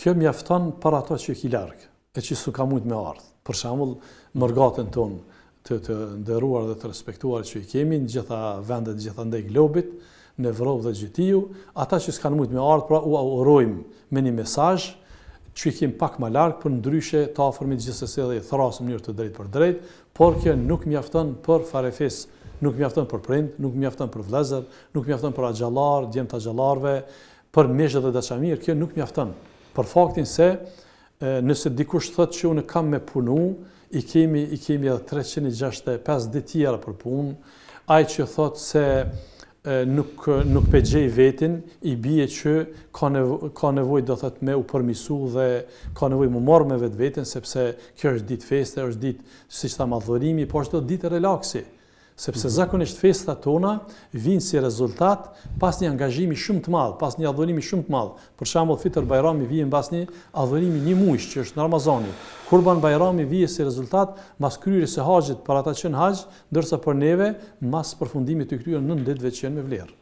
kjo mjafton për ato që ki larg, e që s'u ka mujt me ardh. Për shembull, mërgatën tonë të nderuar dhe të respektuar që i kemi në gjitha vendet, gjitha ndaj globit, në Evropë dhe gjithiju, ata që s'kanë mujt me ardh, pra u urojmë me një mesazh që i kemi pak më larg, për ndryshe të afërmit gjithsesi dhe i thrasëm në mënyrë të drejtë për drejtë, por kjo nuk mjafton për farefis, nuk mjafton për prind, nuk mjafton për vëllezër, nuk mjafton për axhallar, djem të axhallarëve, për mishë dhe dashamir, kjo nuk mjafton. Për faktin se nëse dikush thotë që unë kam me punu, i kemi edhe 365 ditë tjera për punë, ai që thotë se nuk pe gjej vetin, i bie që ka nevojë do thotë me u përmisu dhe ka nevojë më marrë me vetveten, sepse kjo është ditë feste, është ditë siç thamë adhurimi, po është ditë relaksi. Sepse zakonisht festat tona vinë si rezultat pas një angazhimi shumë të madh, pas një adhurimi shumë të madh. Për shembull, Fitr Bajrami vjen pas një adhurimi një muaj që është Ramazani. Kurban Bajrami vjen si rezultat mas kryerjes së haxhit për ata që në haxh, ndërsa për neve mas përfundimit të këtyre 9 ditëve që janë me vlerë.